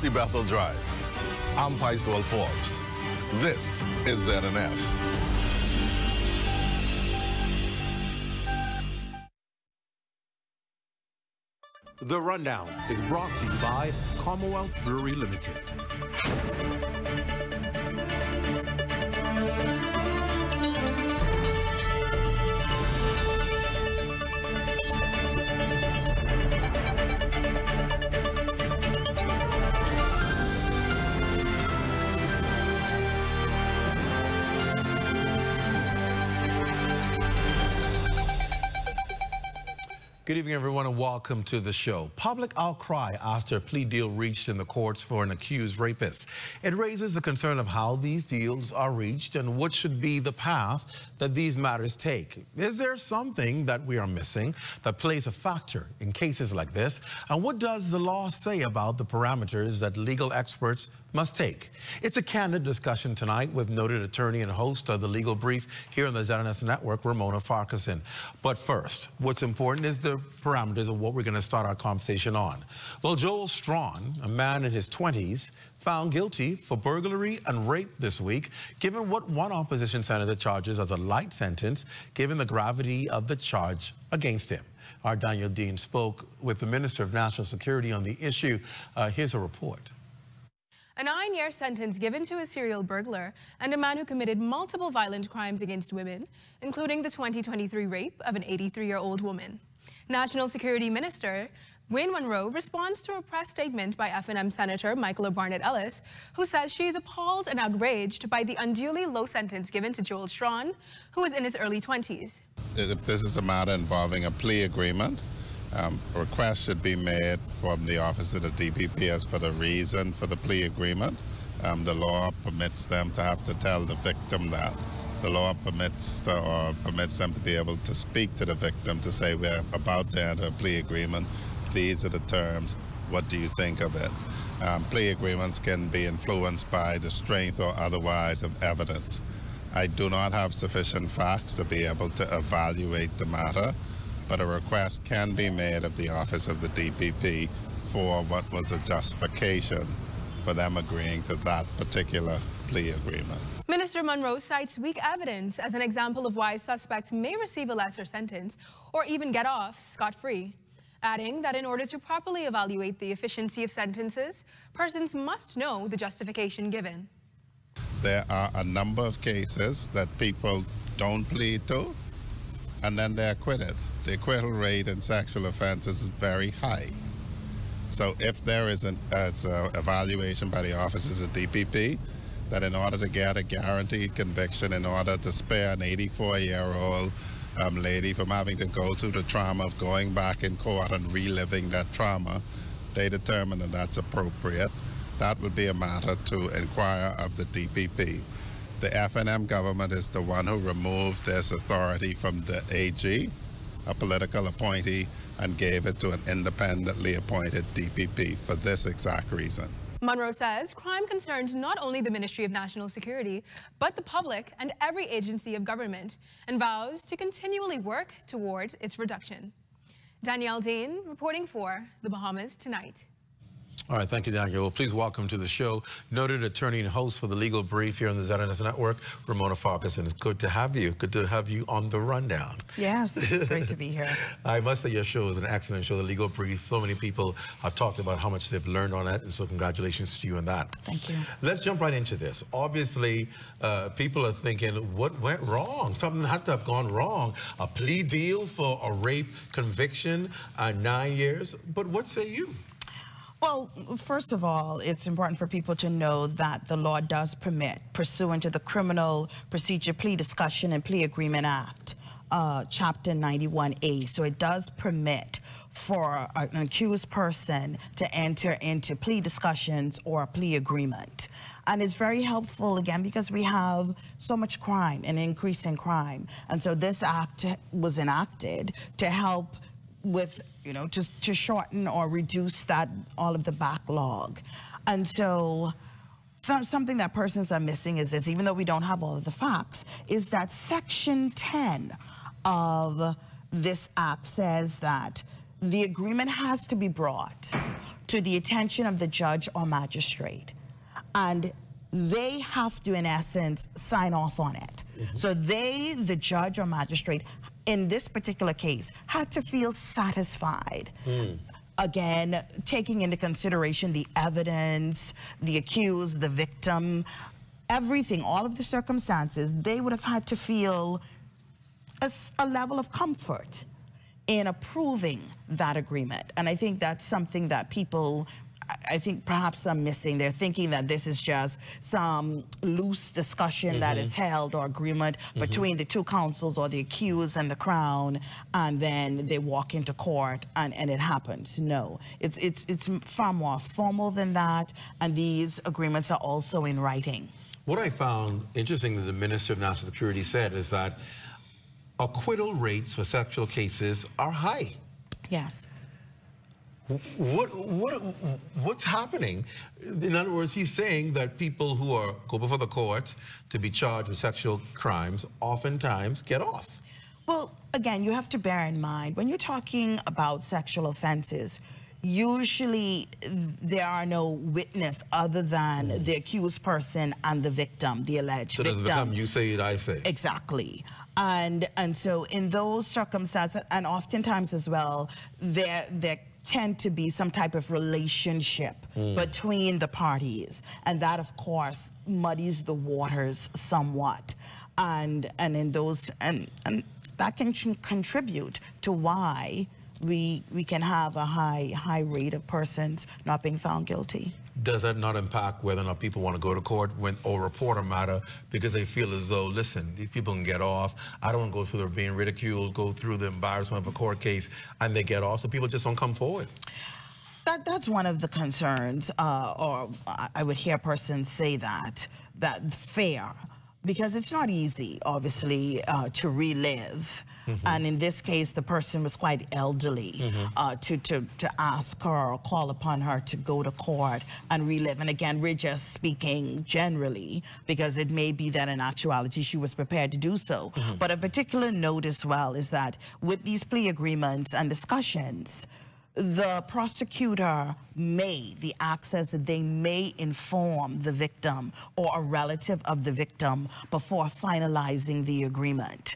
Bethel Drive. I'm Paiswell Forbes. This is ZNS. The Rundown is brought to you by Commonwealth Brewery Limited. Good evening, everyone, and welcome to the show. Public outcry after a plea deal reached in the courts for an accused rapist. It raises the concern of how these deals are reached and what should be the path that these matters take. Is there something that we are missing that plays a factor in cases like this? And what does the law say about the parameters that legal experts must take? It's a candid discussion tonight with noted attorney and host of the Legal Brief here on the ZNS Network, Ramona Farquharson. But first, what's important is the parameters of what we're going to start our conversation on. Well, Joel Strawn, a man in his 20s, found guilty for burglary and rape this week, given what one opposition senator charges as a light sentence, given the gravity of the charge against him. Our Daniel Dean spoke with the Minister of National Security on the issue. Here's a report. A 9-year sentence given to a serial burglar and a man who committed multiple violent crimes against women, including the 2023 rape of an 83-year-old woman. National Security Minister Wayne Munro responds to a press statement by FNM Senator Michaela Barnett Ellis, who says she is appalled and outraged by the unduly low sentence given to Joel Strawn, who is in his early 20s. If this is a matter involving a plea agreement, a request should be made from the Office of the DPP as for the reason for the plea agreement. The law permits them to have to tell the victim that. The law permits them to be able to speak to the victim to say, we're about to enter a plea agreement. These are the terms. What do you think of it? Plea agreements can be influenced by the strength or otherwise of evidence. I do not have sufficient facts to be able to evaluate the matter, but a request can be made of the Office of the DPP for what was a justification for them agreeing to that particular plea agreement. Minister Munro cites weak evidence as an example of why suspects may receive a lesser sentence or even get off scot-free, adding that in order to properly evaluate the efficiency of sentences, persons must know the justification given. There are a number of cases that people don't plead to, and then they're acquitted. The acquittal rate in sexual offenses is very high. So if there is an evaluation by the officers of DPP that in order to get a guaranteed conviction, in order to spare an 84-year-old lady from having to go through the trauma of going back in court and reliving that trauma, they determine that that's appropriate, that would be a matter to inquire of the DPP. The FNM government is the one who removed this authority from the AG, a political appointee, and gave it to an independently appointed DPP for this exact reason. Munro says crime concerns not only the Ministry of National Security, but the public and every agency of government, and vows to continually work towards its reduction. Danielle Dean reporting for The Bahamas Tonight. All right, thank you, Daniel. Well, please welcome to the show noted attorney and host for the Legal Brief here on the ZNS Network, Ramona Farquharson. It's good to have you. Good to have you on the rundown. Yes, it's great to be here. I must say your show is an excellent show, the Legal Brief. So many people have talked about how much they've learned on it, and so congratulations to you on that. Thank you. Let's jump right into this. Obviously, people are thinking, what went wrong? Something had to have gone wrong. A plea deal for a rape conviction, 9 years. But what say you? Well, first of all, it's important for people to know that the law does permit, pursuant to the Criminal Procedure Plea Discussion and Plea Agreement Act, Chapter 91A. So it does permit for an accused person to enter into plea discussions or a plea agreement. And it's very helpful, again, because we have so much crime, an increase in crime. And so this act was enacted to help with, you know, to shorten or reduce all of the backlog. And so something that persons are missing is this, even though we don't have all of the facts, is that Section 10 of this act says that the agreement has to be brought to the attention of the judge or magistrate. And they have to, in essence, sign off on it. So they, the judge or magistrate, in this particular case, had to feel satisfied. Again, taking into consideration the evidence, the accused, the victim, everything, all of the circumstances, they would have had to feel a level of comfort in approving that agreement. And I think that's something that people, I think perhaps are missing. They're thinking that this is just some loose discussion that is held or agreement between the two counsels or the accused and the Crown, and then they walk into court and it happens. No, it's far more formal than that, and these agreements are also in writing. What I found interesting that the Minister of National Security said is that acquittal rates for sexual cases are high. Yes. What's happening? In other words, he's saying that people who go before the courts to be charged with sexual crimes oftentimes get off. Well, again, you have to bear in mind, when you're talking about sexual offenses, usually there are no witness other than the accused person and the victim, the alleged victim. So does it become you say it, I say? Exactly. And so in those circumstances, and oftentimes as well, there tend to be some type of relationship between the parties, and that of course muddies the waters somewhat, and in those and that can contribute to why we can have a high rate of persons not being found guilty. Does that not impact whether or not people want to go to court or report a matter because they feel as though, listen, these people can get off. I don't want to go through the being ridiculed, go through the embarrassment of a court case, and they get off, so people just don't come forward? That's one of the concerns, or I would hear persons say that fear, because it's not easy, obviously, to relive. And in this case, the person was quite elderly, to ask her or call upon her to go to court and relive. And again, we're just speaking generally, because it may be that in actuality she was prepared to do so. But a particular note as well is that with these plea agreements and discussions, the prosecutor the access that they may inform the victim or a relative of the victim before finalizing the agreement.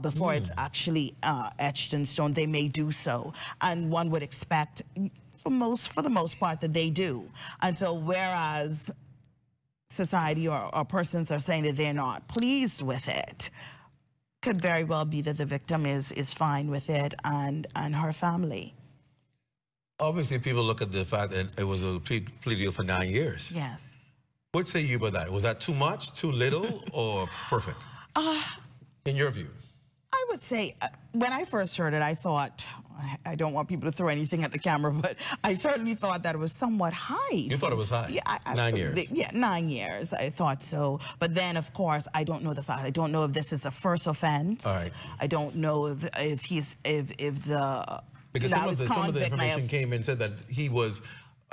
Before it's actually etched in stone, they may do so. And one would expect, for the most part, that they do. And so whereas society or persons are saying that they're not pleased with it, could very well be that the victim is fine with it and her family. Obviously, people look at the fact that it was a plea deal for 9 years. Yes. What say you about that? Was that too much, too little, or perfect? In your view? I would say, when I first heard it, I thought, I don't want people to throw anything at the camera, but I certainly thought that it was somewhat high. You thought it was high? Yeah. 9 years? Yeah, 9 years, I thought so. But then, of course, I don't know the fact. I don't know if this is a first offense. All right. I don't know if the... Because some of the information came and said that he was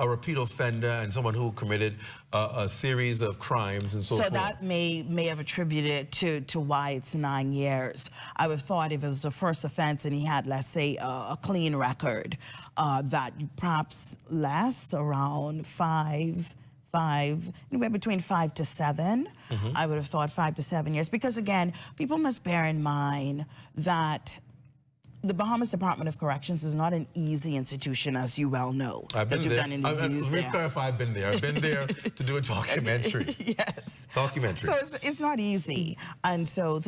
a repeat offender and someone who committed a series of crimes and so forth. So that may have attributed to why it's 9 years. I would have thought if it was a first offense and he had, let's say, a clean record, that perhaps less, around anywhere between 5 to 7. I would have thought 5 to 7 years. Because again, people must bear in mind that the Bahamas Department of Corrections is not an easy institution, as you well know. I've been there. Done interviews Let me clarify, I've been there. I've been there to do a documentary. Yes. Documentary. So it's not easy. And so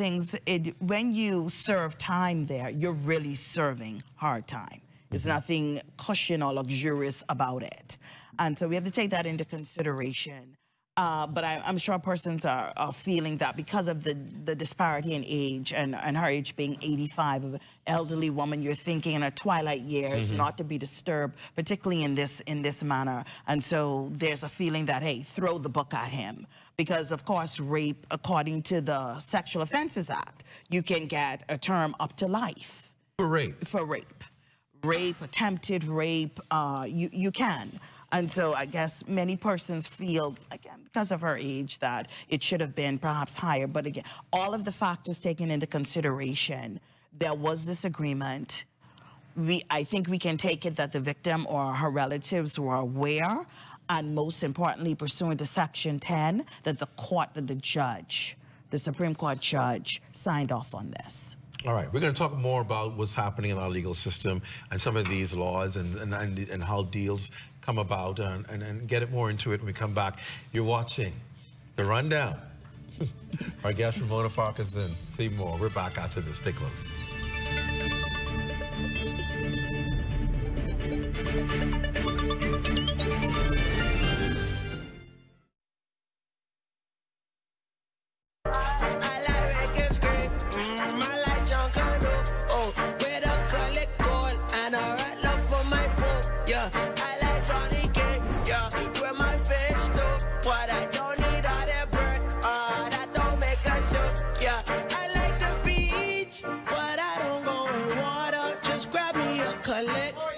when you serve time there, you're really serving hard time. There's nothing cushion or luxurious about it. And so we have to take that into consideration. But I'm sure persons are feeling that because of the disparity in age and her age being 85, of an elderly woman, you're thinking in her twilight years, not to be disturbed, particularly in this manner. And so there's a feeling that, hey, throw the book at him. Because, of course, rape, according to the Sexual Offenses Act, you can get a term up to life. For rape? For rape. Rape, attempted rape, you can. And so I guess many persons feel, again, because of her age, that it should have been perhaps higher. But again, all of the factors taken into consideration, there was this agreement. I think we can take it that the victim or her relatives were aware, and most importantly, pursuant to Section 10, that the Supreme Court judge signed off on this. All right, we're going to talk more about what's happening in our legal system and some of these laws and how deals come about and get it more into it when we come back. You're watching The Rundown. Our guest, Ramona Farkas and Seymour. We're back after this. Stay close.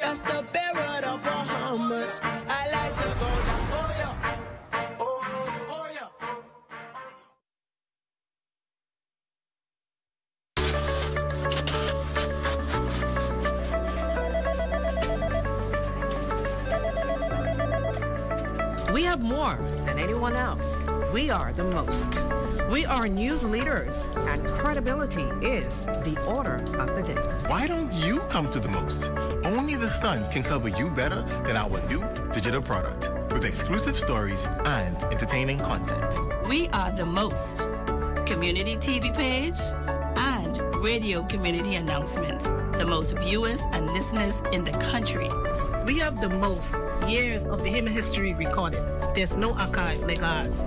That's the bear of the Bahamas. I like to go down. Oh yeah. Oh yeah. We have more than anyone else. We are the most. We are news leaders, and credibility is the order of the day. Why don't you come to the most? Only the Sun can cover you better than our new digital product with exclusive stories and entertaining content. We are the most. Community TV page and radio community announcements. The most viewers and listeners in the country. We have the most years of the human history recorded. There's no archive like ours.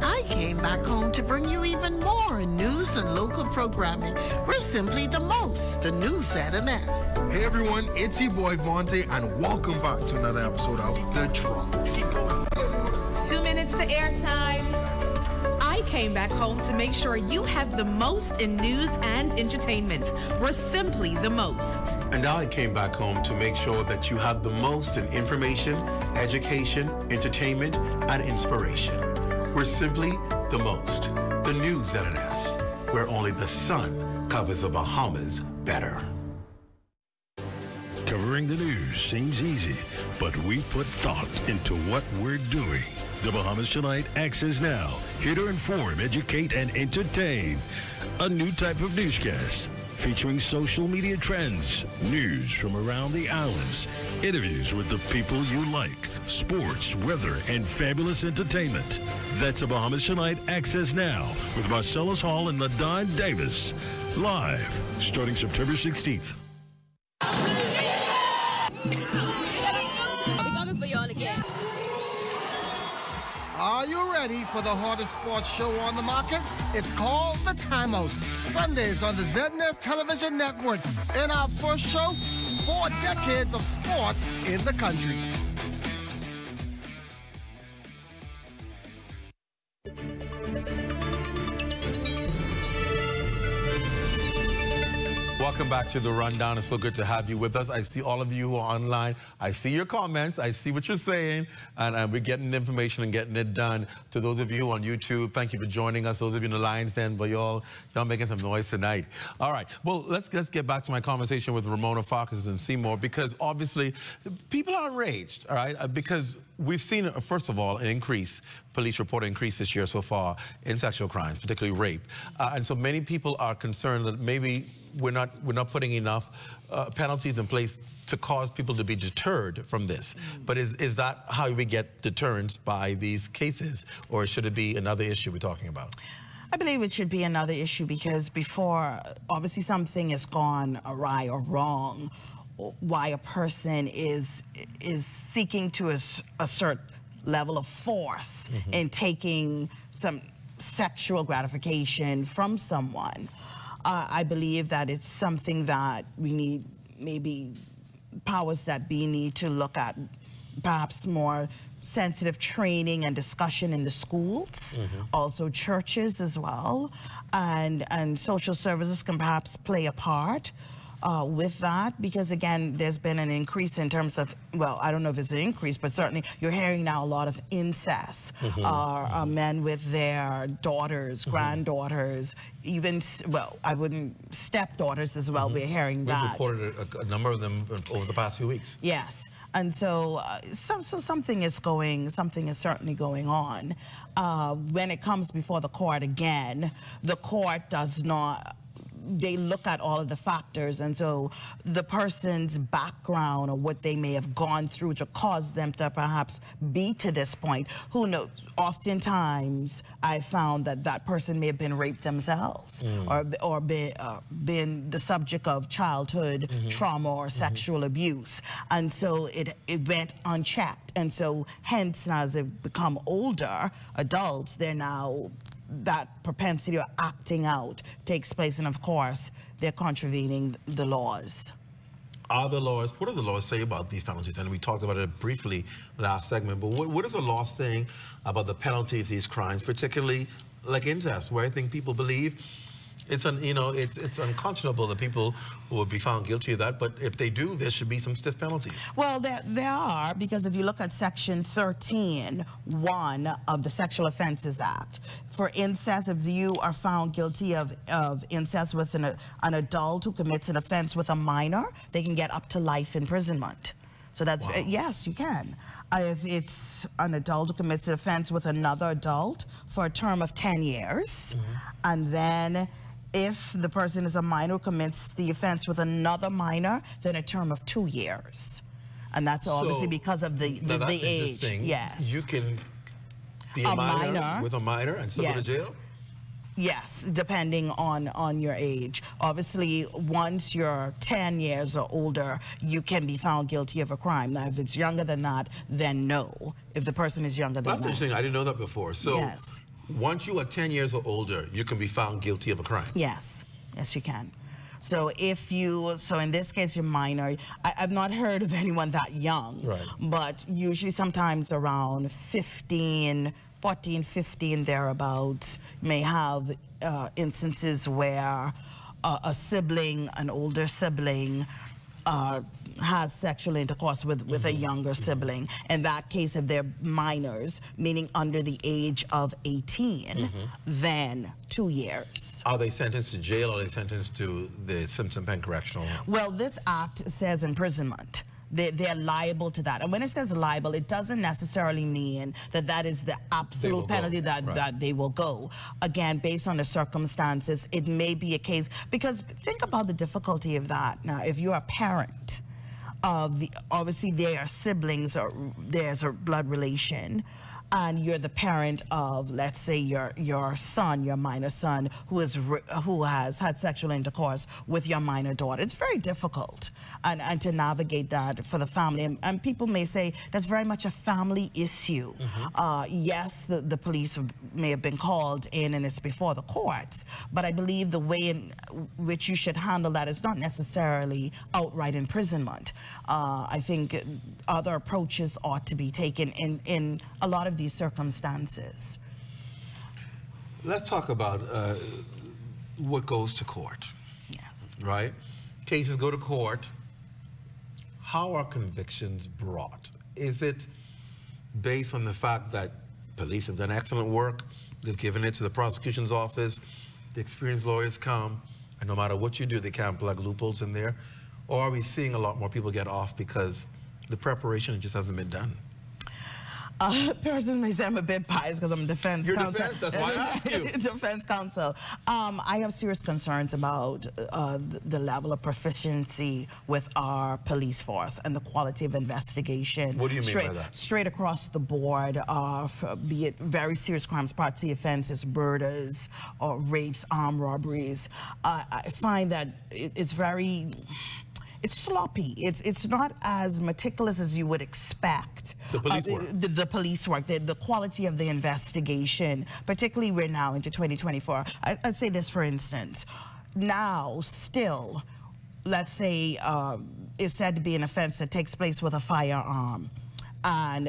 I came back home to bring you even more news and local programming. We're simply the most, the news at an S. Hey everyone, it's your boy Vontae, and welcome back to another episode of The Drop. Keep going. 2 minutes to airtime. I came back home to make sure you have the most in news and entertainment. We're simply the most. And I came back home to make sure that you have the most in information, education, entertainment, and inspiration. We're simply the most. The news at an S, where only the sun covers the Bahamas better. Covering the news seems easy, but we put thought into what we're doing. The Bahamas Tonight Access Now, here to inform, educate, and entertain. A new type of newscast featuring social media trends, news from around the islands, interviews with the people you like, sports, weather, and fabulous entertainment. That's a Bahamas Tonight Access Now with Marcellus Hall and LaDon Davis. Live, starting September 16th. We're coming for y'all again. Are you ready for the hardest sports show on the market? It's called The Timeout. Sundays on the ZNet Television Network. In our first show, 4 decades of sports in the country. Welcome back to The Rundown. It's so good to have you with us. I see all of you who are online. I see your comments. I see what you're saying. And we're getting information and getting it done. To those of you who are on YouTube, thank you for joining us. Those of you in the Lions Den, but y'all making some noise tonight. All right. Well, let's get back to my conversation with Ramona Farkas and Seymour, because obviously people are enraged, all right? Because we've seen, first of all, an increase, police report increase this year so far in sexual crimes, particularly rape. And so many people are concerned that maybe we're not putting enough penalties in place to cause people to be deterred from this. But is that how we get deterrence by these cases, or should it be another issue we're talking about? I believe it should be another issue, because before, obviously something has gone awry or wrong, why a person is seeking to assert level of force in taking some sexual gratification from someone. I believe that it's something that we need, maybe powers that be need to look at, perhaps more sensitive training and discussion in the schools, also churches as well, and social services can perhaps play a part. with that, because again, there's been an increase in terms of, well, I don't know if it's an increase, but certainly you're hearing now a lot of incest. Men with their daughters, granddaughters, even, well, I wouldn't, stepdaughters as well, we're hearing that. We've reported a number of them over the past few weeks. Yes. And so, something is certainly going on. When it comes before the court again, the court does not, they look at all of the factors, and so the person's background or what they may have gone through to cause them to perhaps be to this point, who knows? Oftentimes, I found that that person may have been raped themselves or been the subject of childhood trauma or sexual abuse. And so it went unchecked. And so hence, now as they've become older adults, they're now, that propensity of acting out takes place, and of course, they're contravening the laws. What do the laws say about these penalties? And we talked about it briefly last segment, but what is the law saying about the penalty of these crimes, particularly like incest, where I think people believe it's unconscionable that people would be found guilty of that, but if they do, there should be some stiff penalties. Well, there are, because if you look at Section 13(1) of the Sexual Offenses Act, for incest, if you are found guilty of incest with an adult who commits an offense with a minor, they can get up to life imprisonment. So that's, yes, you can. If it's an adult who commits an offense with another adult for a term of 10 years, and then if the person is a minor who commits the offense with another minor, then a term of 2 years. And that's obviously because of the age. Yes. You can be a minor with a minor and still go to jail? Yes, depending on your age. Obviously, once you're 10 years or older, you can be found guilty of a crime. Now, if it's younger than that, then no. If the person is younger than that. That's interesting. I didn't know that before. So yes. Once you are 10 years or older, you can be found guilty of a crime. Yes. Yes, you can. So if you, in this case, you're minor, I've not heard of anyone that young, but usually sometimes around 14, 15, thereabouts, may have instances where a sibling, an older sibling, has sexual intercourse with a younger sibling. In that case, if they're minors, meaning under the age of 18, then 2 years. Are they sentenced to jail, or are they sentenced to the Simpson Pen Correctional? Well, this act says imprisonment. They're liable to that. And when it says liable, it doesn't necessarily mean that that is the absolute penalty that they will go. Again, based on the circumstances, it may be a case, because think about the difficulty of that. Now, if you're a parent of obviously they are siblings, or there's a blood relation, and you're the parent of, let's say, your son, your minor son, who has had sexual intercourse with your minor daughter. It's very difficult and to navigate that for the family. And people may say that's very much a family issue. Yes, the police may have been called in and it's before the courts, but I believe the way in which you should handle that is not necessarily outright imprisonment. I think other approaches ought to be taken in a lot of these circumstances. Let's talk about what goes to court. Yes. Right? Cases go to court. How are convictions brought? Is it based on the fact that police have done excellent work, they've given it to the prosecution's office, the experienced lawyers come, and no matter what you do, they can't plug loopholes in there? Or are we seeing a lot more people get off because the preparation just hasn't been done? Persons may say I'm a bit biased because I'm a defense counsel. Defense, that's why I asked you. Defense counsel. I have serious concerns about the level of proficiency with our police force and the quality of investigation. What do you mean by that? Straight across the board, be it very serious crimes, Part C offenses, murders, or rapes, armed robberies. I find that it's very... It's sloppy. It's not as meticulous as you would expect. The police work. The police work, the quality of the investigation, particularly we're now into 2024. I'd say this, for instance. Now, still, let's say it's said to be an offense that takes place with a firearm. And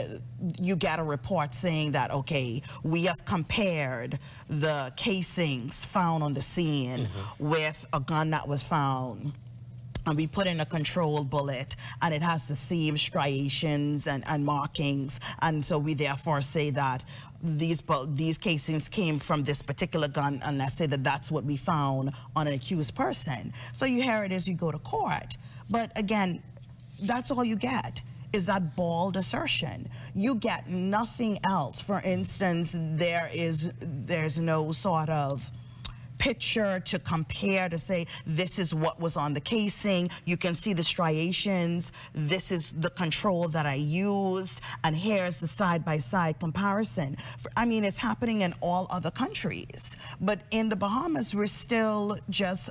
you get a report saying that, okay, we have compared the casings found on the scene with a gun that was found and we put in a control bullet, and it has the same striations and markings, and so we therefore say that these casings came from this particular gun, and let's say that that's what we found on an accused person. So here it is, you go to court. But again, that's all you get, is that bald assertion. You get nothing else. For instance, there's no sort of picture to compare to say this is what was on the casing. You can see the striations. This is the control that I used, and here's the side-by-side comparison. I mean, it's happening in all other countries, but in the Bahamas, we're still just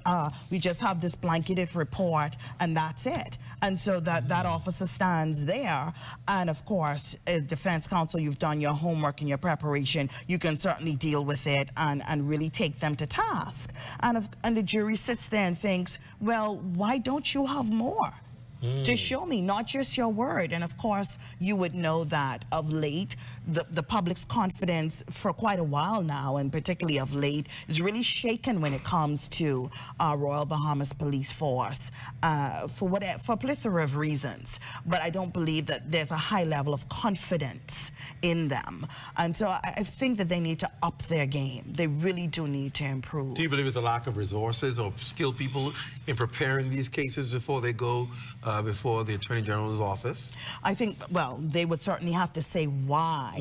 we just have this blanketed report, and that's it. And so that officer stands there, and of course, defense counsel, you've done your homework and your preparation. You can certainly deal with it and really take them to task. And the jury sits there and thinks, well, why don't you have more to show me, not just your word? And of course, you would know that of late, the public's confidence for quite a while now, and particularly of late, is really shaken when it comes to Royal Bahamas Police Force for a plethora of reasons. But I don't believe that there's a high level of confidence in them. And so I think that they need to up their game. They really do need to improve. Do you believe it's a lack of resources or skilled people in preparing these cases before they go before the Attorney General's office? I think, well, they would certainly have to say why.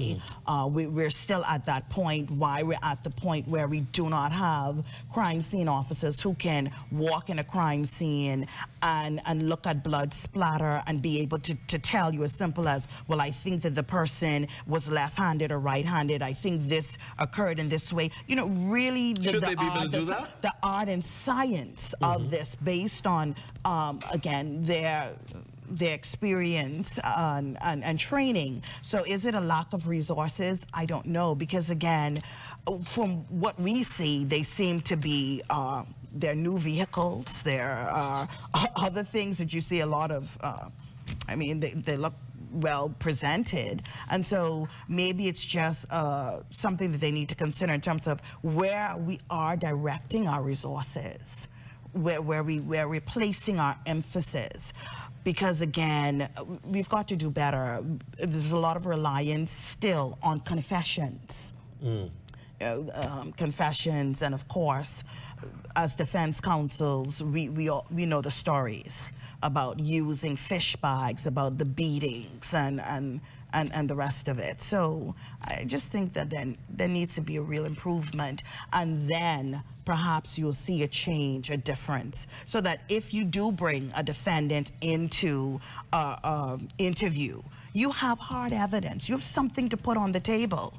We're still at that point, why we're at the point where we do not have crime scene officers who can walk in a crime scene and look at blood splatter and be able to tell you as simple as, well, I think that the person was left-handed or right-handed. I think this occurred in this way. You know, really, the art and science of this, based on, again, their experience and training. So is it a lack of resources? I don't know, because again, from what we see, they seem to be their new vehicles. There are other things that you see a lot of. I mean, they look well presented, and so maybe it's just something that they need to consider in terms of where we are directing our resources, where we're placing our emphasis. Because again, we've got to do better. There's a lot of reliance still on confessions. Confessions, and of course, as defense counsels, we know the stories about using fish bags, about the beatings and the rest of it. So I just think that then there needs to be a real improvement, and then perhaps you'll see a change, a difference, so that if you do bring a defendant into interview, you have hard evidence, you have something to put on the table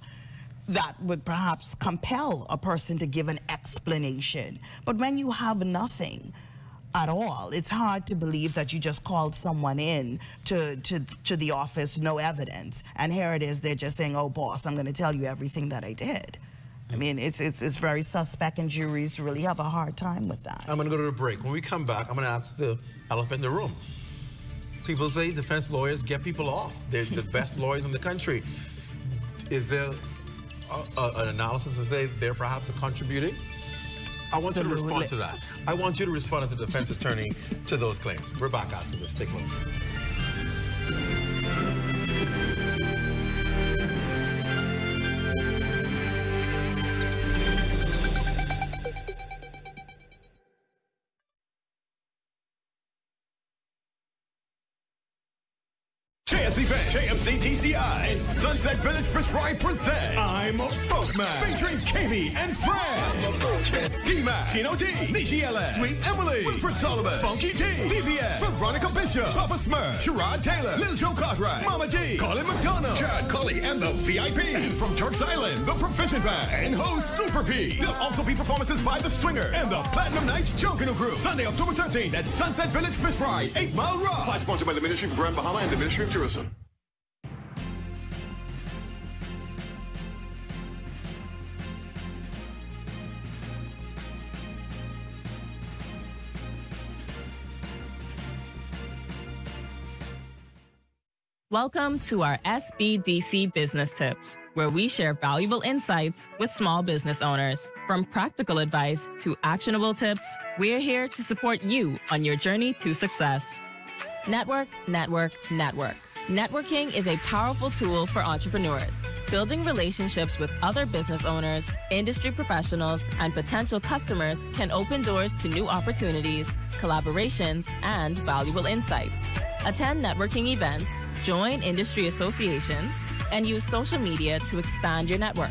that would perhaps compel a person to give an explanation. But when you have nothing at all, it's hard to believe that you just called someone in to the office, no evidence, and here it is, they're just saying, oh boss, I'm going to tell you everything that I did. I mean, it's very suspect, and juries really have a hard time with that. I'm going to go to the break. When we come back, I'm going to ask the elephant in the room. People say defense lawyers get people off. They're the best lawyers in the country. Is there an analysis to say they're perhaps contributing? I want you to respond to that. I want you to respond as a defense attorney to those claims. We're back after this. Stay close. JMC TCI and Sunset Village Fish Fry present I'm a Boatman, featuring KB and Fred, D-Mac, Tino D, Nishi Ellis, Sweet Emily, Wilfred Sullivan, Funky D, DVS, Veronica Bishop, Papa Smurf, Sherrod Taylor, Lil Joe Cartwright, Mama D, Colin McDonough, Chad Cully, and the VIP. And from Turks Island, the Proficient Band, and host Super P. There'll also be performances by The Swinger and the Platinum Nights Junkanoo Crew. Sunday, October 13th at Sunset Village Fish Fry, 8 Mile Rock. Flight sponsored by the Ministry for Grand Bahama and the Ministry of Tourism. Welcome to our SBDC Business Tips. where we share valuable insights with small business owners. From practical advice to actionable tips, we're here to support you on your journey to success. Network, network, network. Networking is a powerful tool for entrepreneurs. Building relationships with other business owners, industry professionals, and potential customers can open doors to new opportunities, collaborations, and valuable insights. Attend networking events, join industry associations, and use social media to expand your network.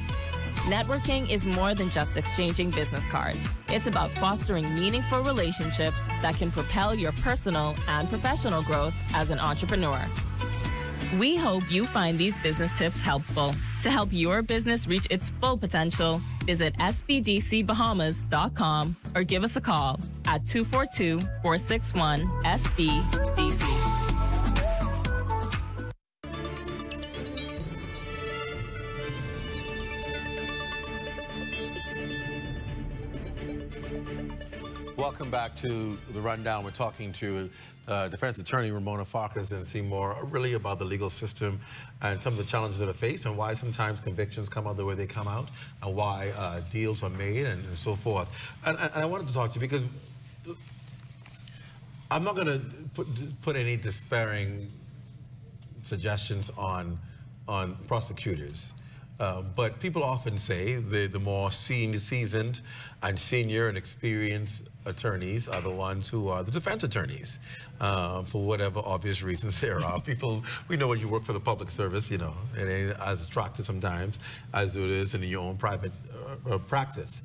Networking is more than just exchanging business cards. It's about fostering meaningful relationships that can propel your personal and professional growth as an entrepreneur. We hope you find these business tips helpful. To help your business reach its full potential, visit SBDCBahamas.com or give us a call at 242-461-SBDC. Welcome back to The Rundown. We're talking to defense attorney Ramona Farkas and Seymour, really about the legal system and some of the challenges that are faced and why sometimes convictions come out the way they come out and why deals are made and so forth. And I wanted to talk to you because I'm not going to put any despairing suggestions on prosecutors. But people often say the more seasoned and senior and experienced attorneys are the ones who are the defense attorneys, for whatever obvious reasons there are. People, we know when you work for the public service, you know, it ain't as attractive sometimes as it is in your own private practice.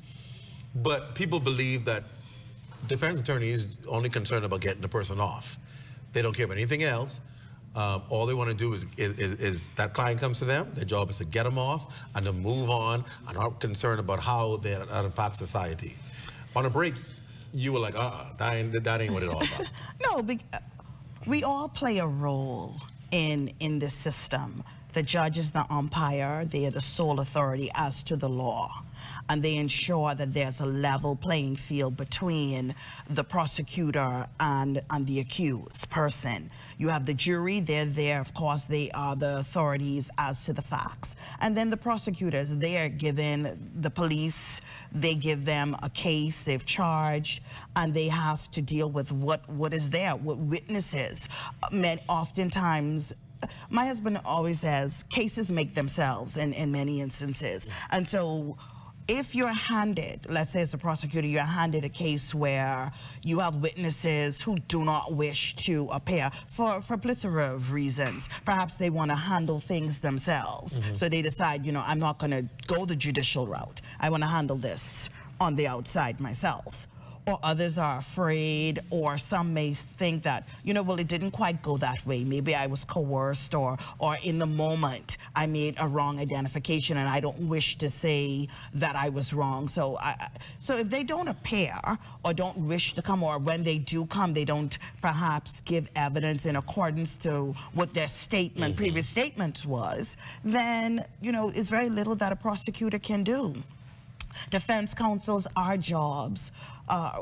But people believe that defense attorneys are only concerned about getting the person off. They don't care about anything else. All they want to do is that client comes to them, their job is to get them off and to move on and not concerned about how that impacts society. On a break, you were like, that ain't what it's all about. No, we all play a role in this system. The judge is the umpire, they are the sole authority as to the law. And they ensure that there's a level playing field between the prosecutor and the accused person. You have the jury, they're there, of course, they are the authorities as to the facts. And then the prosecutors, they are given the police, they give them a case, they've charged, and they have to deal with what is there, what witnesses. Oftentimes, my husband always says, cases make themselves in many instances. And so, if you're handed, let's say as a prosecutor, you're handed a case where you have witnesses who do not wish to appear for a plethora of reasons. Perhaps they want to handle things themselves. So they decide, you know, I'm not going to go the judicial route. I want to handle this on the outside myself. Or others are afraid, or some may think that, you know, well, it didn't quite go that way. Maybe I was coerced, or in the moment I made a wrong identification and I don't wish to say that I was wrong. So so if they don't appear or don't wish to come, or when they do come, they don't perhaps give evidence in accordance to what their statement, previous statement was, then, you know, it's very little that a prosecutor can do. Defense counsels, our jobs,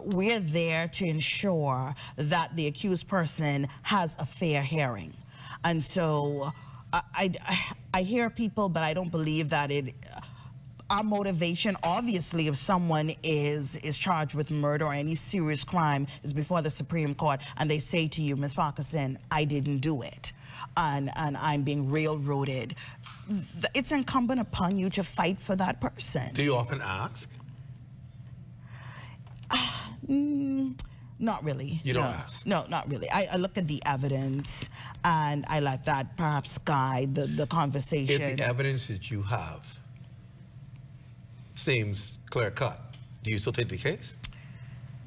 we're there to ensure that the accused person has a fair hearing. And so I hear people, but I don't believe that our motivation, obviously, if someone is charged with murder or any serious crime, is before the Supreme Court, and they say to you, Ms. Farquharson, I didn't do it, and I'm being railroaded. It's incumbent upon you to fight for that person. Do you often ask? Not really. You don't ask? No, not really. I look at the evidence and I let that perhaps guide the conversation. If the evidence that you have seems clear-cut, do you still take the case?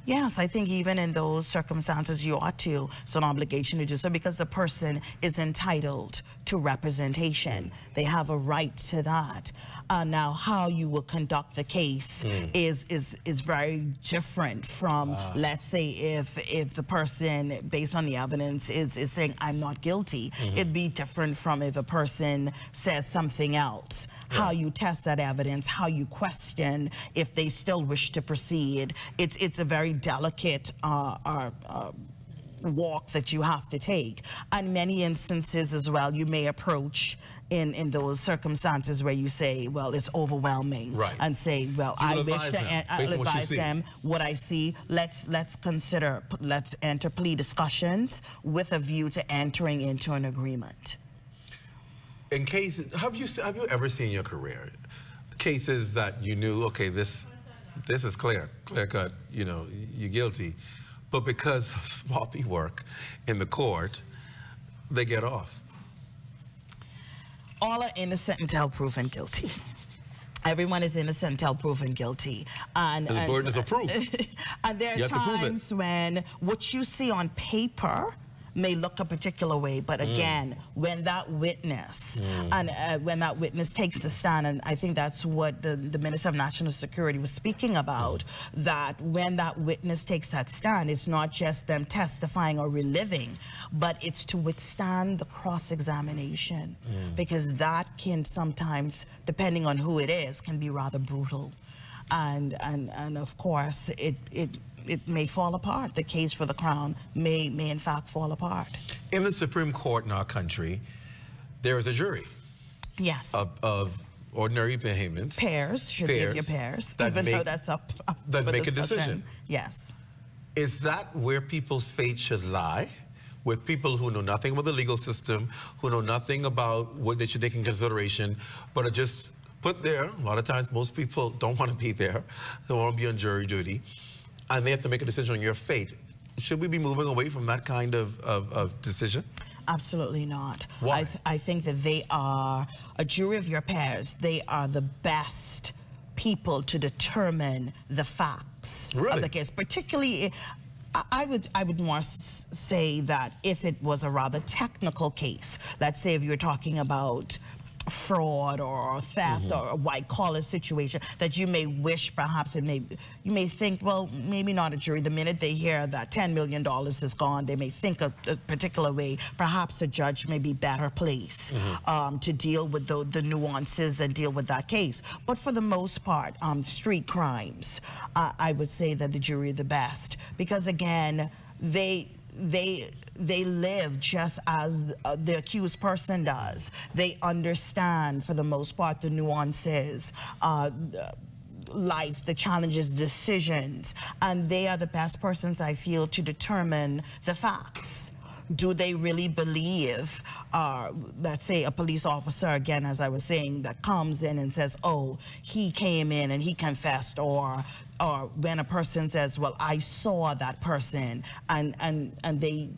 Yes, I think even in those circumstances you ought to. It's an obligation to do so because the person is entitled to representation. They have a right to that. Now, how you will conduct the case is very different from, let's say, if the person, based on the evidence, is saying, I'm not guilty. It'd be different from if a person says something else. How you test that evidence, how you question if they still wish to proceed. It's a very delicate walk that you have to take. And many instances as well, you may approach in those circumstances where you say, well, it's overwhelming, right, and say, well, I wish to advise them what I see. Let's enter plea discussions with a view to entering into an agreement. In cases, have you ever seen in your career cases that you knew, okay, this is clear cut, you know, you're guilty, but because of sloppy work in the court, they get off? All are innocent until proven guilty. Everyone is innocent until proven guilty. And the burden is of proof. And there are times when what you see on paper may look a particular way, but again, when that witness when that witness takes the stand, and I think that's what the Minister of National Security was speaking about, that when that witness takes that stand, it's not just them testifying or reliving, but it's to withstand the cross-examination, because that can sometimes, depending on who it is, can be rather brutal. And of course, it may fall apart. The case for the Crown may in fact fall apart. In the Supreme Court in our country, there is a jury. Yes. Of ordinary payments. Pairs, should give you pairs, even though that's up that make a decision. Yes. Is that where people's fate should lie? With people who know nothing about the legal system, who know nothing about what they should take in consideration, but are just put there. A lot of times, most people don't want to be there. They want to be on jury duty, and they have to make a decision on your fate. Should we be moving away from that kind of decision? Absolutely not. Why? I think that they are, a jury of your peers, they are the best people to determine the facts of the case. Particularly, I would more say that if it was a rather technical case, let's say if you're talking about fraud or theft or a white-collar situation, that you may wish perhaps you may think, well, maybe not a jury. The minute they hear that $10 million is gone, they may think a particular way. Perhaps a judge may be better placed to deal with the nuances and deal with that case. But for the most part, street crimes, I would say that the jury are the best, because again, they live just as the accused person does. They understand, for the most part, the nuances, life, the challenges, decisions, and they are the best persons, I feel, to determine the facts. Do they really believe, let's say a police officer, again, as I was saying, that comes in and says, oh, he came in and he confessed, or when a person says, well, I saw that person, and they,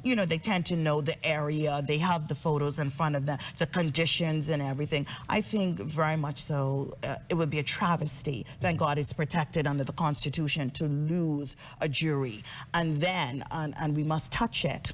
you know, they tend to know the area, they have the photos in front of them, the conditions and everything. I think very much so, it would be a travesty, thank God it's protected under the Constitution, to lose a jury. And then, and we must touch it,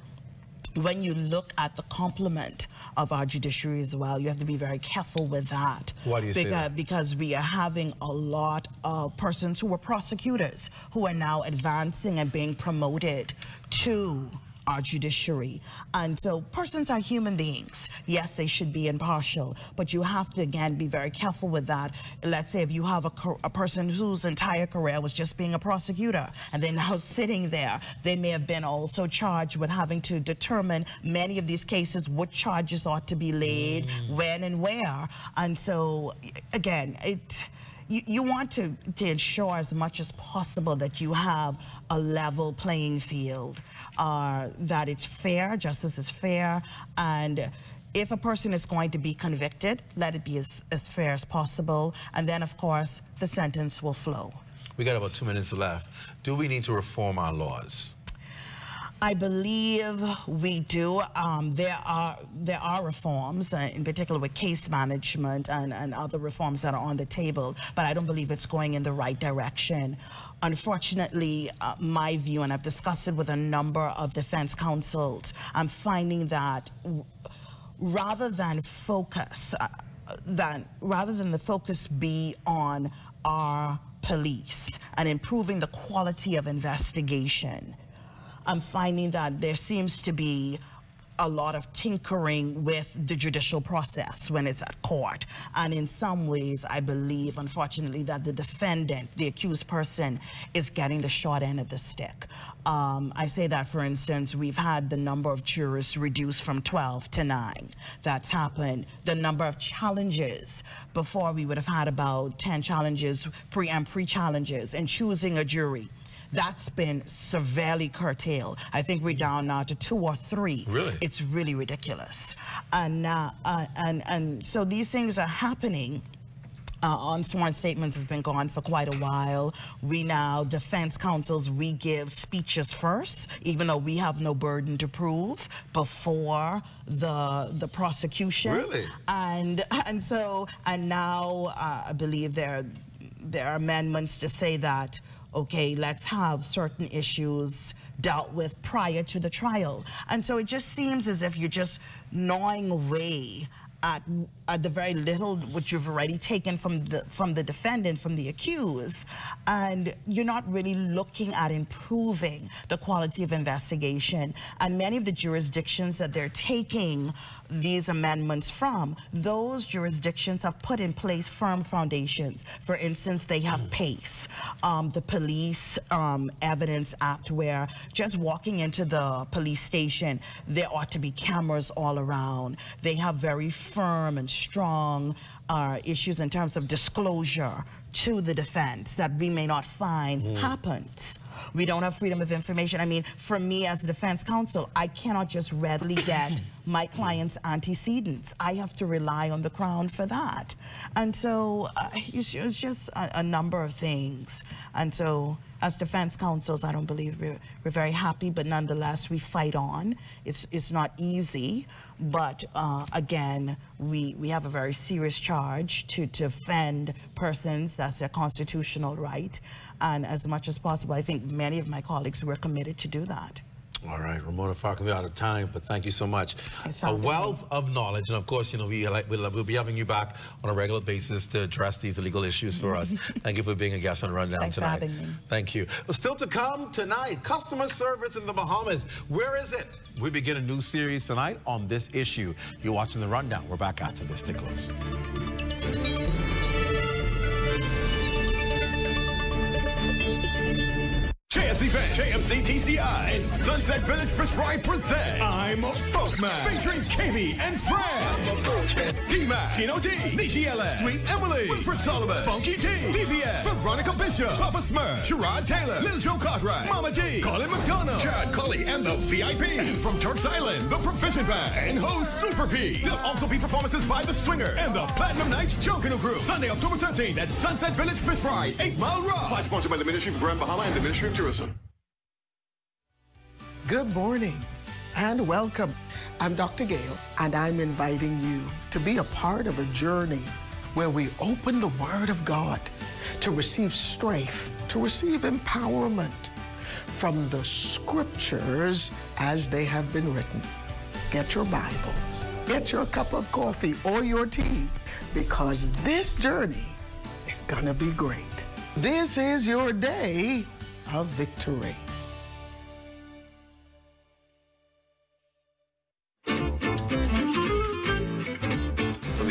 when you look at the complement of our judiciary as well, you have to be very careful with that. Why do you say that? Because we are having a lot of persons who were prosecutors who are now advancing and being promoted to our judiciary. And so persons are human beings. Yes, they should be impartial, but you have to, again, be very careful with that. Let's say if you have a person whose entire career was just being a prosecutor, and they're now sitting there, they may have been also charged with having to determine many of these cases, what charges ought to be laid, when and where. And so, again, you want to ensure as much as possible that you have a level playing field, that it's fair, justice is fair, and if a person is going to be convicted, let it be as fair as possible, and then, of course, the sentence will flow. We got about 2 minutes left. Do we need to reform our laws? I believe we do. There are reforms, in particular with case management and other reforms that are on the table, but I don't believe it's going in the right direction. Unfortunately, my view, and I've discussed it with a number of defense counsels, I'm finding that rather than the focus be on our police and improving the quality of investigation, I'm finding that there seems to be a lot of tinkering with the judicial process when it's at court. And in some ways, I believe, unfortunately, that the defendant, the accused person, is getting the short end of the stick. I say that, for instance, we've had the number of jurors reduced from 12 to 9. That's happened. The number of challenges, before we would have had about 10 challenges, pre and pre-challenges, and choosing a jury. That's been severely curtailed. I think we're down now to 2 or 3. Really? It's really ridiculous. And so these things are happening. Unsworn statements has been gone for quite a while. We now, defense counsels, we give speeches first, even though we have no burden to prove before the prosecution. Really? And now I believe there are amendments to say that, okay, let's have certain issues dealt with prior to the trial. And so it just seems as if you're just gnawing away at the very little which you've already taken from the defendant, from the accused, and you're not really looking at improving the quality of investigation. And many of the jurisdictions that they're taking these amendments from, those jurisdictions have put in place firm foundations. For instance, they have PACE, the Police Evidence Act, where just walking into the police station, there ought to be cameras all around. They have very firm and strong issues in terms of disclosure to the defense that we may not find happens. We don't have freedom of information. I mean, for me as a defense counsel, I cannot just readily get my client's antecedents. I have to rely on the Crown for that. And so it's just a number of things. And so as defense counsels, I don't believe we're very happy, but nonetheless, we fight on. It's not easy, but again, we have a very serious charge to defend persons. That's their constitutional right. And as much as possible, I think many of my colleagues were committed to do that. All right, Ramona Farquhar, we're out of time, but thank you so much. A wealth of knowledge, and of course, you know, we'll be having you back on a regular basis to address these legal issues for us. Thank you for being a guest on Rundown Thanks tonight. for having me. Thank you. But still to come tonight, customer service in the Bahamas. Where is it? We begin a new series tonight on this issue. You're watching The Rundown. We're back after this. Stay close. JMC TCI and Sunset Village Fish Fry present I'm a Boatman, featuring KB and Fred, D-Mac, Tino D, Nishi Ellis, Sweet Emily, Wilfred Sullivan, Funky D, DVS, Veronica Bishop, Papa Smurf, Gerard Taylor, Lil Joe Cartwright, Mama D, Colin McDonough, Chad Colley, and the VIP. And from Turks Island, the Provision Band, and host Super P. There'll also be performances by The Swinger and the Platinum Nights Junkanoo Group. Sunday, October 13th at Sunset Village Fish Fry, 8 Mile Rock. Sponsored by the Ministry for Grand Bahama and the Ministry of Tourism. Good morning and welcome. I'm Dr. Gale, and I'm inviting you to be a part of a journey where we open the Word of God to receive strength, to receive empowerment from the Scriptures as they have been written. Get your Bibles, get your cup of coffee or your tea, because this journey is gonna be great. This is your day of victory.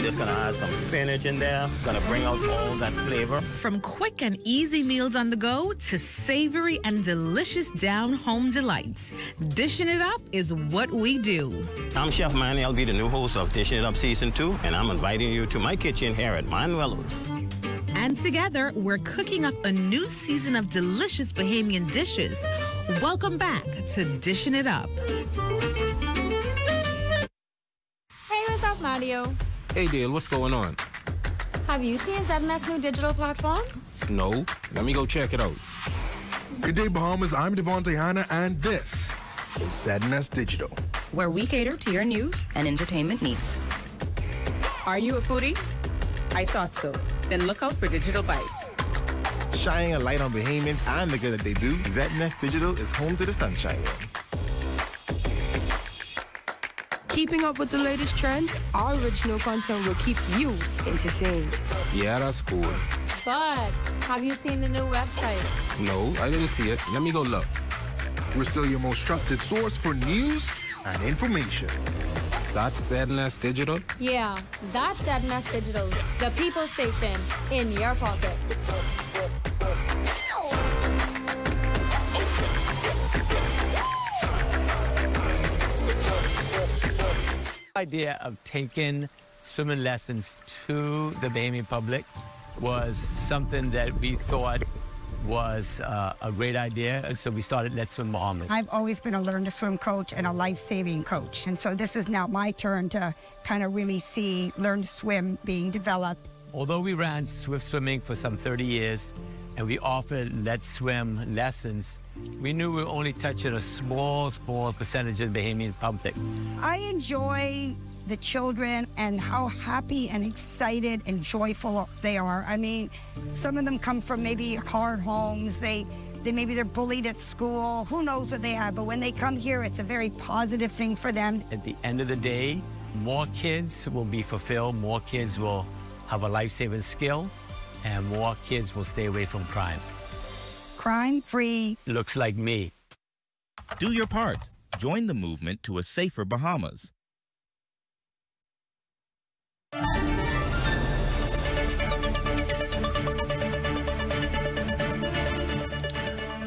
Just gonna add some spinach in there, gonna bring out all that flavor. From quick and easy meals on the go to savory and delicious down-home delights, dishing it up is what we do. I'm Chef Manny. I'll be the new host of Dishing It Up Season 2, and I'm inviting you to my kitchen here at Manuelo's. And together, we're cooking up a new season of delicious Bahamian dishes. Welcome back to Dishing It Up. Hey, what's up, Mario? Hey, Dale, what's going on? Have you seen ZNS new digital platforms? No. Let me go check it out. Good day, Bahamas. I'm Devontae Hanna, and this is ZNS Digital, where we cater to your news and entertainment needs. Are you a foodie? I thought so. Then look out for Digital Bites. Shining a light on Bahamians and the good that they do, ZNS Digital is home to the sunshine. Keeping up with the latest trends, our original content will keep you entertained. Yeah, that's cool. But have you seen the new website? No, I didn't see it. Let me go look. We're still your most trusted source for news, and information. That's ZNS Digital? Yeah, that's ZNS Digital, the people station in your pocket. The idea of taking swimming lessons to the Bahamian public was something that we thought was a great idea, and so we started Let's Swim Bahamas. I've always been a learn to swim coach and a life-saving coach, and so this is now my turn to kind of really see learn to swim being developed. Although we ran swift swimming for some 30 years and we offered Let's Swim lessons, we knew we were only touching a small percentage of the Bahamian public. I enjoy the children and how happy and excited and joyful they are. I mean, some of them come from maybe hard homes. Maybe they're bullied at school. Who knows what they have? But when they come here, it's a very positive thing for them. At the end of the day, more kids will be fulfilled, more kids will have a life-saving skill, and more kids will stay away from crime. Crime-free. Looks like me. Do your part. Join the movement to a safer Bahamas.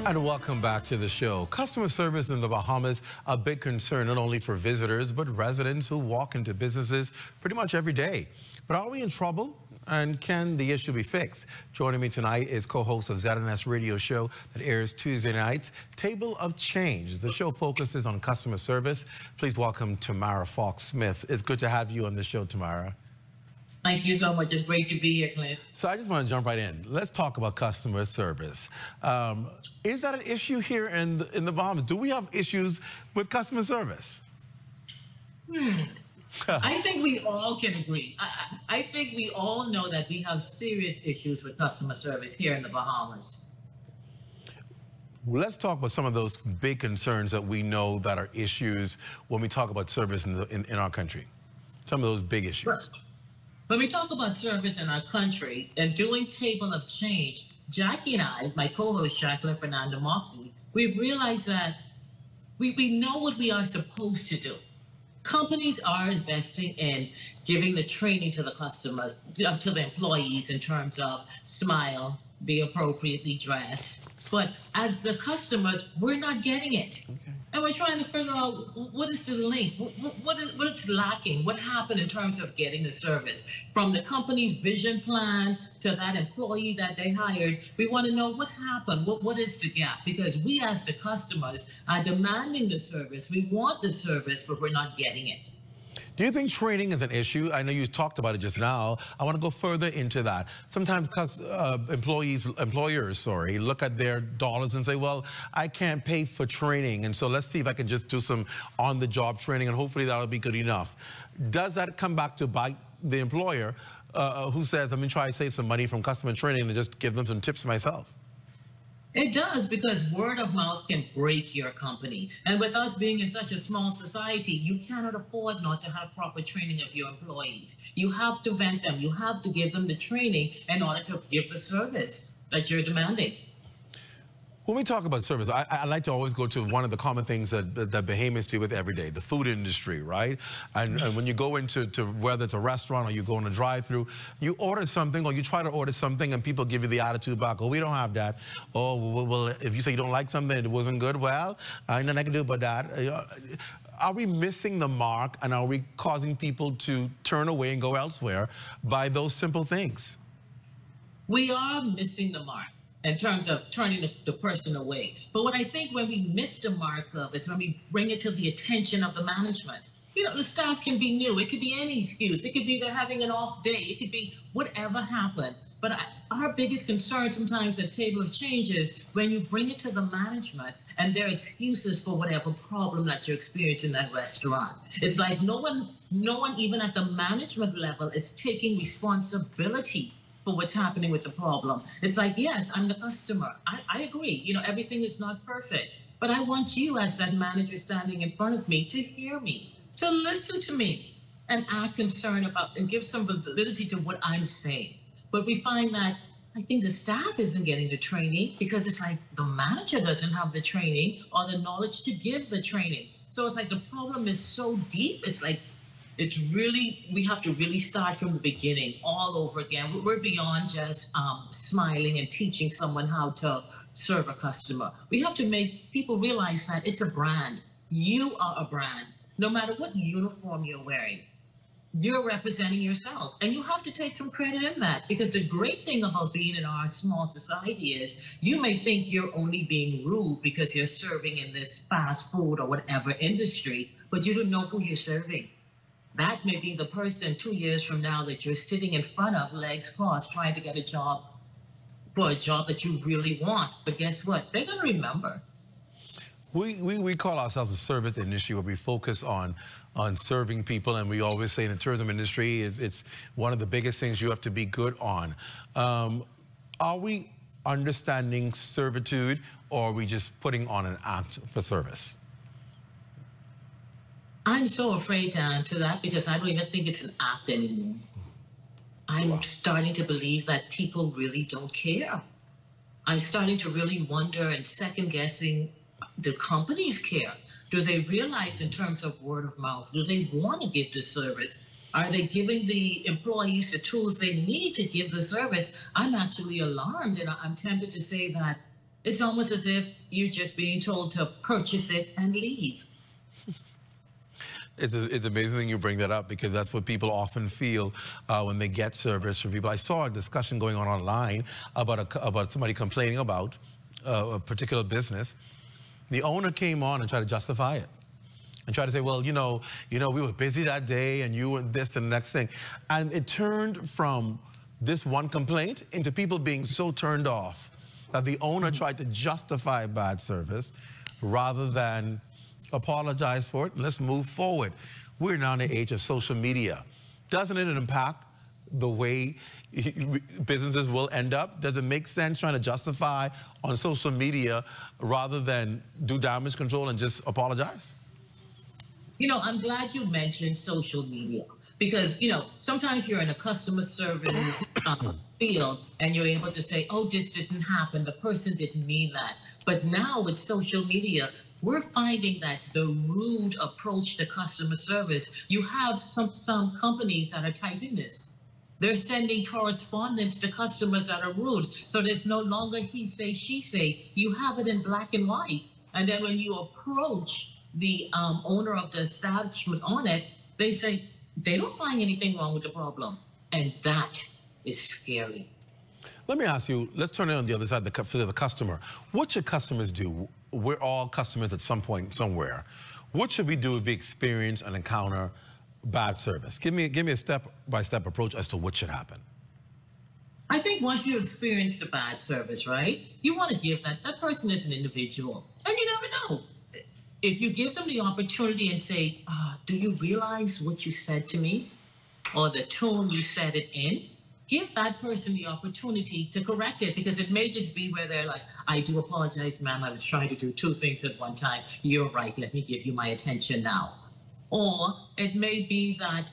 And welcome back to the show. Customer service in the Bahamas, a big concern not only for visitors, but residents who walk into businesses pretty much every day. But are we in trouble? And can the issue be fixed? Joining me tonight is co-host of ZNS radio show that airs Tuesday nights, Table of Change. The show focuses on customer service. Please welcome Tamara Fox-Smith. It's good to have you on the show, Tamara. Thank you so much. It's great to be here, Clint. So I just want to jump right in. Let's talk about customer service. Is that an issue here in the Bahamas? Do we have issues with customer service? I think we all can agree. I think we all know that we have serious issues with customer service here in the Bahamas. Well, let's talk about some of those big concerns that we know that are issues when we talk about service in our country. Some of those big issues. First, when we talk about service in our country and doing Table of Change, Jackie and I, my co-host Jacqueline Fernando Moxie, we've realized that we know what we are supposed to do. Companies are investing in giving the training to the customers, to the employees in terms of smile, be appropriately dressed. But as the customers, we're not getting it. Okay. And we're trying to figure out what is the link, what is lacking, what happened in terms of getting the service. From the company's vision plan to that employee that they hired, we want to know what happened, what is the gap? Because we as the customers are demanding the service. We want the service, but we're not getting it. Do you think training is an issue? I know you talked about it just now. I want to go further into that. Sometimes employers, look at their dollars and say, well, I can't pay for training, and so let's see if I can just do some on-the-job training, and hopefully that'll be good enough. Does that come back to bite the employer who says, let me try to save some money from customer training and just give them some tips myself? It does, because word of mouth can break your company. And with us being in such a small society, you cannot afford not to have proper training of your employees. You have to vet them. You have to give them the training in order to give the service that you're demanding. When we talk about service, I like to always go to one of the common things that Bahamians deal with every day, the food industry, right? And when you go into whether it's a restaurant or you go in a drive-through, you order something or you try to order something and people give you the attitude back, oh, we don't have that. Oh, well, if you say you don't like something, it wasn't good, well, nothing I can do about that. Are we missing the mark, and are we causing people to turn away and go elsewhere by those simple things? We are missing the mark in terms of turning the person away. But what I think when we miss the mark of is when we bring it to the attention of the management. You know, the staff can be new. It could be any excuse. It could be they're having an off day. It could be whatever happened. But our biggest concern sometimes at Table of Change is when you bring it to the management and their excuses for whatever problem that you experience in that restaurant. It's like no one even at the management level is taking responsibility for what's happening with the problem. It's like, yes, I'm the customer. I agree. You know, everything is not perfect. But I want you as that manager standing in front of me to hear me, to listen to me, and act concerned about and give some validity to what I'm saying. But we find that I think the staff isn't getting the training because it's like the manager doesn't have the training or the knowledge to give the training. So it's like the problem is so deep. It's like, it's really, we have to really start from the beginning all over again. We're beyond just smiling and teaching someone how to serve a customer. We have to make people realize that it's a brand. You are a brand. No matter what uniform you're wearing, you're representing yourself. And you have to take some credit in that, because the great thing about being in our small society is you may think you're only being rude because you're serving in this fast food or whatever industry, but you don't know who you're serving. That may be the person 2 years from now that you're sitting in front of, legs crossed, trying to get a job for a job that you really want. But guess what? They're going to remember. We call ourselves a service industry where we focus on serving people, and we always say in the tourism industry it's one of the biggest things you have to be good on. Are we understanding servitude, or are we just putting on an act for service? I'm so afraid to answer that, because I don't even think it's an act anymore. I'm starting to believe that people really don't care. I'm starting to really wonder and second guessing, do companies care? Do they realize in terms of word of mouth? Do they want to give the service? Are they giving the employees the tools they need to give the service? I'm actually alarmed, and I'm tempted to say that it's almost as if you're just being told to purchase it and leave. It's amazing you bring that up, because that's what people often feel when they get service from people. I saw a discussion going on online about somebody complaining about a particular business. The owner came on and tried to justify it and tried to say, well, you know, we were busy that day and you were this and the next thing. And it turned from this one complaint into people being so turned off that the owner tried to justify bad service rather than apologize for it and let's move forward. We're now in the age of social media. Doesn't it impact the way businesses will end up? Does it make sense trying to justify on social media rather than do damage control and just apologize? You know, I'm glad you mentioned social media, because, you know, sometimes you're in a customer service field and you're able to say, oh, this didn't happen, the person didn't mean that. But now with social media, we're finding that the rude approach to customer service, you have some companies that are typing this. They're sending correspondence to customers that are rude. So there's no longer he say, she say. You have it in black and white. And then when you approach the owner of the establishment on it, they say they don't find anything wrong with the problem. And that is scary. Let me ask you, let's turn it on the other side, to the customer. What should customers do? We're all customers at some point, somewhere. What should we do if we experience and encounter bad service? Give me a step-by-step approach as to what should happen. I think once you experience the bad service, right, you want to give that person is an individual. And you never know. If you give them the opportunity and say, do you realize what you said to me? Or the tone you said it in? Give that person the opportunity to correct it, because it may just be where they're like, I do apologize, ma'am. I was trying to do two things at one time. You're right. Let me give you my attention now. Or it may be that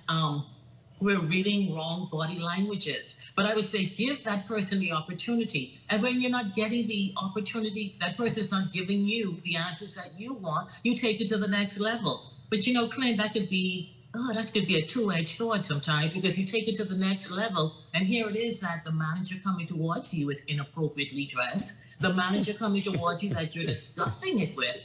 we're reading wrong body languages. But I would say give that person the opportunity. And when you're not getting the opportunity, that person's not giving you the answers that you want, you take it to the next level. But you know, Clint, that could be a two-edged sword sometimes, because you take it to the next level, and here it is that the manager coming towards you with inappropriately dressed, the manager coming towards you that you're discussing it with,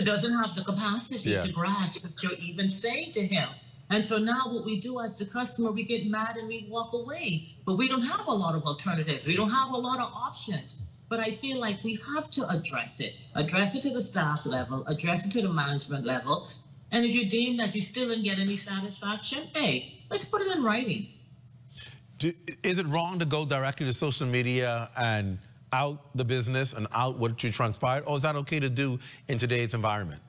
doesn't have the capacity to grasp what you're even saying to him. And so now what we do as the customer, we get mad and we walk away. But we don't have a lot of alternatives. We don't have a lot of options. But I feel like we have to address it. Address it to the staff level, address it to the management level. And if you deem that you still didn't get any satisfaction, hey, let's put it in writing. Is it wrong to go directly to social media and out the business and out what you transpired, or is that okay to do in today's environment?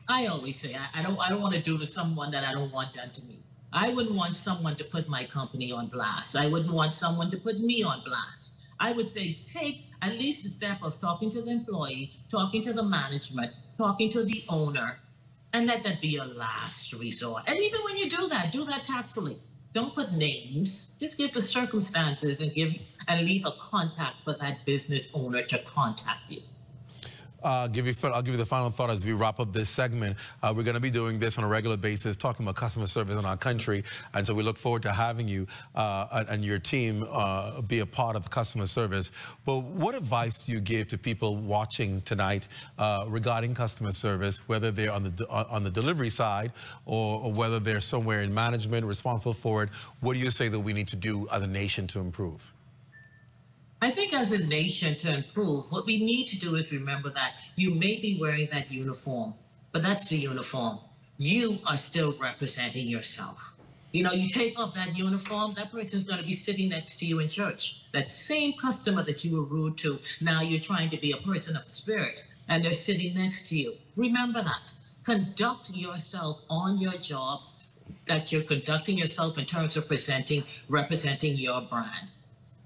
I always say I don't want to do to someone that I don't want done to me. I wouldn't want someone to put my company on blast. I wouldn't want someone to put me on blast. I would say take at least a step of talking to the employee, talking to the management, talking to the owner, and let that be a last resort. And even when you do that tactfully. Don't put names. Just give the circumstances and leave a contact for that business owner to contact you. I'll give you the final thought as we wrap up this segment. We're going to be doing this on a regular basis, talking about customer service in our country, and so we look forward to having you and your team be a part of customer service. But what advice do you give to people watching tonight regarding customer service, whether they're on the delivery side or whether they're somewhere in management responsible for it? What do you say that we need to do as a nation to improve? I think as a nation to improve, what we need to do is remember that you may be wearing that uniform, but that's the uniform. You are still representing yourself. You know, you take off that uniform, that person's going to be sitting next to you in church. That same customer that you were rude to, now you're trying to be a person of the spirit, and they're sitting next to you. Remember that. Conduct yourself on your job, that you're conducting yourself in terms of representing your brand.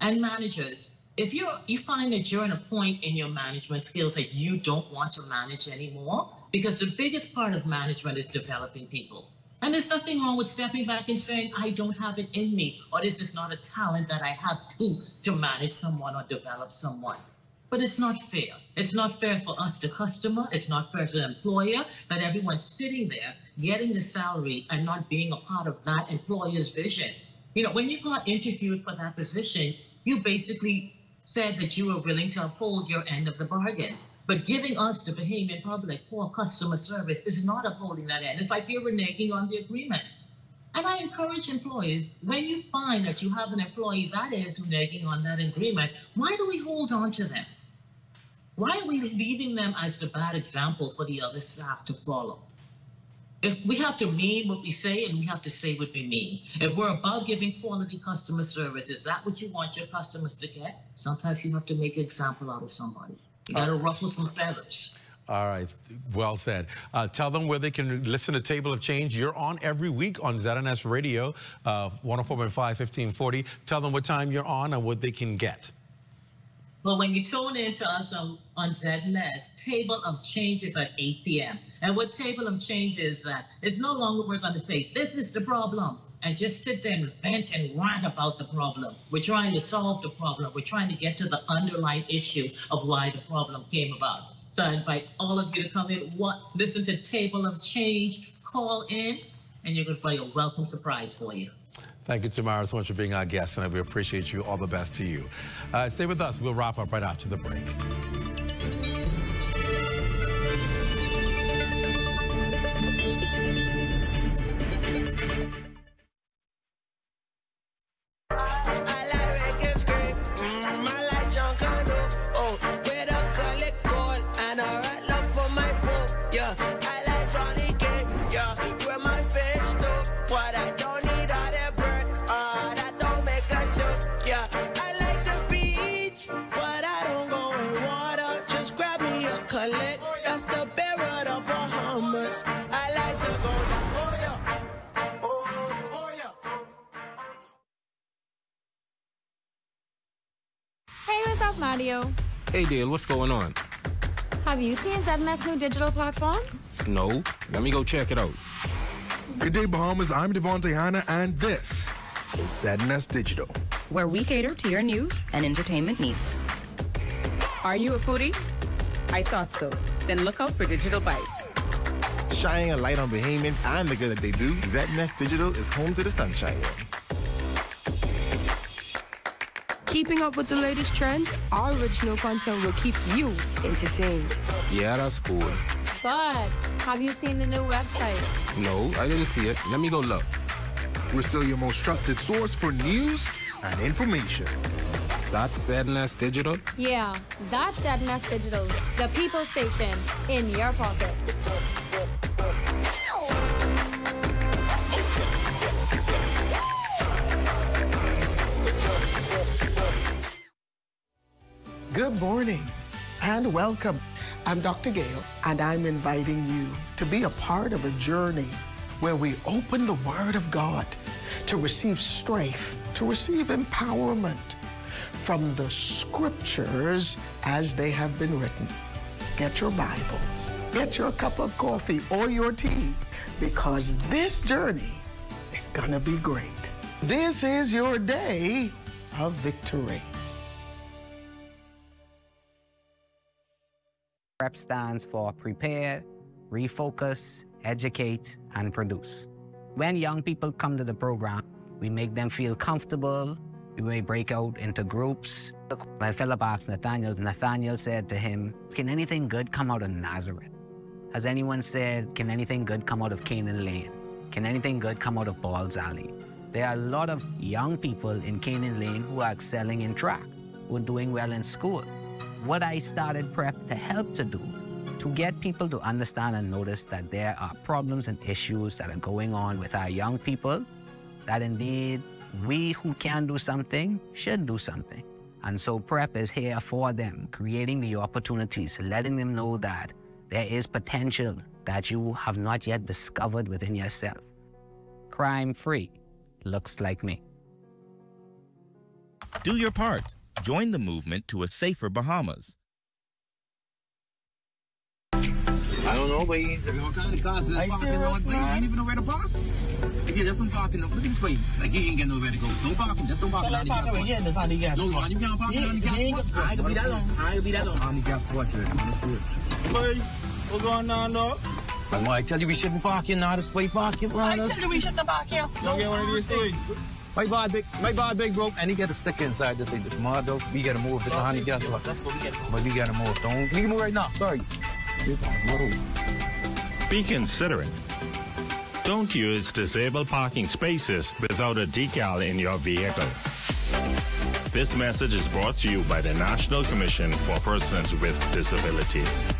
And managers, if you find that you're in a point in your management skills that you don't want to manage anymore, because the biggest part of management is developing people. And there's nothing wrong with stepping back and saying, I don't have it in me, or this is not a talent that I have to manage someone or develop someone. But it's not fair. It's not fair for us, the customer. It's not fair to the employer that everyone's sitting there getting the salary and not being a part of that employer's vision. You know, when you got interviewed for that position, you basically said that you were willing to uphold your end of the bargain. But giving us, the Bahamian public, poor customer service is not upholding that end. It's like you're reneging on the agreement. And I encourage employees, when you find that you have an employee that is reneging on that agreement, why do we hold on to them? Why are we leaving them as the bad example for the other staff to follow? If we have to mean what we say, and we have to say what we mean. If we're about giving quality customer service, is that what you want your customers to get? Sometimes you have to make an example out of somebody. You got to ruffle some feathers. All right, well said. Tell them where they can listen to Table of Change. You're on every week on ZNS Radio, 104.5, 1540. Tell them what time you're on and what they can get. Well, when you tune in to us on ZNS, Table of Change is at 8 p.m. And what Table of Change is, it's no longer we're going to say, this is the problem, and just sit there and vent and rant about the problem. We're trying to solve the problem. We're trying to get to the underlying issue of why the problem came about. So I invite all of you to come in, listen to Table of Change, call in, and you're going to find a welcome surprise for you. Thank you, Tamara, so much for being our guest, and we appreciate you. All the best to you. Stay with us. We'll wrap up right after the break. That's the bearer of the Bahamas. I like to go down. Oh yeah. Hey, what's up, Mario? Hey, Dale, what's going on? Have you seen ZNS new digital platforms? No. Let me go check it out. Good day, Bahamas. I'm Devontae Hanna, and this is ZNS Digital, where we cater to your news and entertainment needs. Are you a foodie? I thought so. Then look out for Digital Bites. Shining a light on Bahamians and the good that they do, ZNS Digital is home to the sunshine. Keeping up with the latest trends, our original content will keep you entertained. Yeah, that's cool. But have you seen the new website? No, I didn't see it. Let me go look. We're still your most trusted source for news and information. That's ZNS Digital? Yeah, that's ZNS Digital, the people station in your pocket. Good morning and welcome. I'm Dr. Gale, and I'm inviting you to be a part of a journey where we open the Word of God to receive strength, to receive empowerment from the Scriptures as they have been written. Get your Bibles, get your cup of coffee or your tea, because this journey is gonna be great. This is your day of victory. PREP stands for Prepare, Refocus, Educate, and Produce. When young people come to the program, we make them feel comfortable. We may break out into groups. When Philip asked Nathaniel, Nathaniel said to him, "Can anything good come out of Nazareth?" Has anyone said, "Can anything good come out of Canaan Lane? Can anything good come out of Ball's Alley?" There are a lot of young people in Canaan Lane who are excelling in track, who are doing well in school. What I started PREP to help to do, to get people to understand and notice that there are problems and issues that are going on with our young people, that indeed we who can do something should do something. And so PREP is here for them, creating the opportunities, letting them know that there is potential that you have not yet discovered within yourself. Crime-free looks like me. Do your part. Join the movement to a safer Bahamas. I don't know, but what kind of cars is parking on? You don't even know where to park? Yeah, just don't park in the... Look at this way. Like, you ain't get nowhere to go. Don't park in. Just don't park in the gas spot. Yeah, that's on the gas spot. No, you can't park in the gas spot. I ain't gonna be that long. I ain't gonna be that long. On the gas spot, boy, what's going on, dog? I tell you we shouldn't park here now. This way parking, brothers. I tell you we shouldn't park here. Don't get one of these things. My bad big bro, and he got a sticker inside to say this mother. We gotta move. This is honey gas spot. Let's go. We gotta move. Don't. We can move right now. Sorry. Be considerate. Don't use disabled parking spaces without a decal in your vehicle. This message is brought to you by the National Commission for Persons with Disabilities.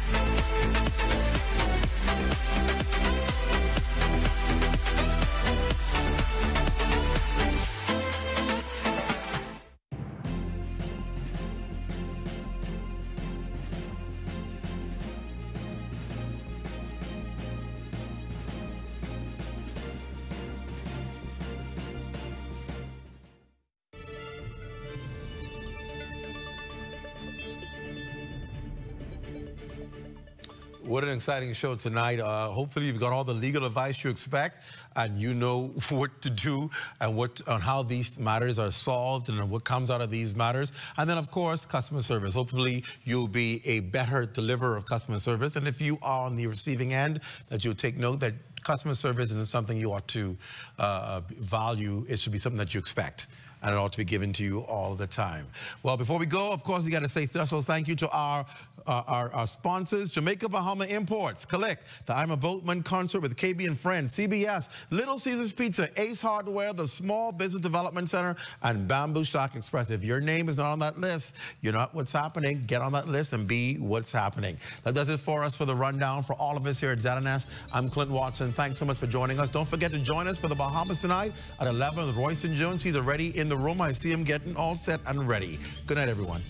What an exciting show tonight. Hopefully you've got all the legal advice you expect and you know what to do and on how these matters are solved and what comes out of these matters. And then, of course, customer service. Hopefully you'll be a better deliverer of customer service. And if you are on the receiving end, that you'll take note that customer service isn't something you ought to value. It should be something that you expect. And it ought to be given to you all the time. Well, before we go, of course, we got to say special thank you to our sponsors, Jamaica Bahama Imports, Collect, the I'm a Boatman concert with KB and Friends, CBS, Little Caesars Pizza, Ace Hardware, the Small Business Development Center, and Bamboo Shock Express. If your name is not on that list, you're not what's happening. Get on that list and be what's happening. That does it for us for the rundown. For all of us here at ZNS, I'm Clint Watson. Thanks so much for joining us. Don't forget to join us for the Bahamas tonight at 11 with Royston Jones. He's already in the room. I see him getting all set and ready. Good night, everyone.